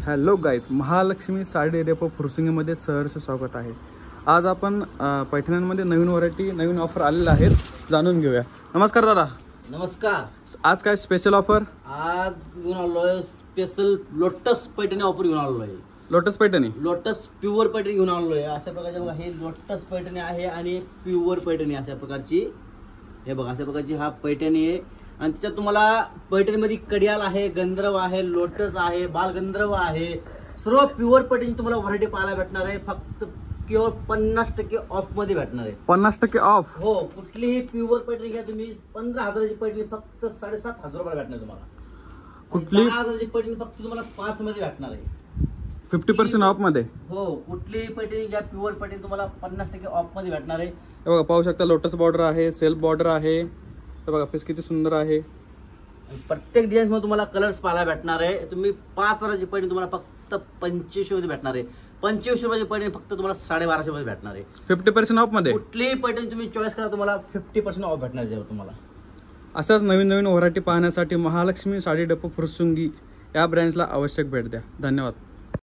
Hello guys, Mahalakshmi sari depot फुरसुंगीमध्ये सहर्ष स्वागत आहे। आज आपण पैठण्यांमध्ये नवीन व्हरायटी नवीन ऑफर आलेल्या आहेत, जाणून घेऊया। नमस्कार दादा। नमस्कार। आज काय स्पेशल ऑफर? आज घेऊन आलोय स्पेशल लोटस पैठणी ऑफर घेऊन आलोय। Lotus Paithani, lotus pure Paithani घेऊन आलोय। अशा प्रकारचे बघा, हे लोटस पैठणी आहे आणि प्युअर पैठणी अशा प्रकारची। हे बघा, अशा प्रकारची हा पैठणी आहे आणि त्याच्यात तुम्हाला पैठणीमध्ये कडियाल आहे, गंधर्व आहे, लोटस आहे, बालगंधर्व आहे। सर्व प्युअर पैठणी तुम्हाला व्हरायटी पाहायला भेटणार आहे। फक्त केवळ 50% ऑफ मध्ये भेटणार आहे। 50% ऑफ? हो, कुठलीही प्युअर पैठणी घ्या तुम्ही, 15,000ची पैठणी फक्त 7,500 रुपयाला भेटणार तुम्हाला। कुठली 10,000ची पैठणी फक्त तुम्हाला 5 मध्ये भेटणार आहे, 50% ऑफ मध्ये। हो, कुठलीही पैठणी घ्या प्युअर पैठणी तुम्हाला 50% ऑफ मध्ये भेटणार आहे। हे बघा, पाहू शकता लोटस बॉर्डर आहे, सेल्फ बॉर्डर आहे। हे बघा पीस किती सुंदर आहे। प्रत्येक डिझाईन मध्ये तुम्हाला कलर्स पाहायला भेटणार आहे। तुम्ही 5,000ची पैठणी तुम्हाला फक्त 2500 मध्ये भेटणार आहे। 2500 रुपयाची पैठणी फक्त तुम्हाला 1250 मध्ये भेटणार आहे, 50% ऑफ मध्ये। कुठलीही पैठणी तुम्ही चॉईस करा, तुम्हाला 50% ऑफ भेटणार आहे तुम्हाला। अशाच नवीन नवीन व्हरायटी पाहण्यासाठी महालक्ष्मी साडी डेपो फुरसुंगी या ब्रँचला आवश्यक भेट द्या। धन्यवाद।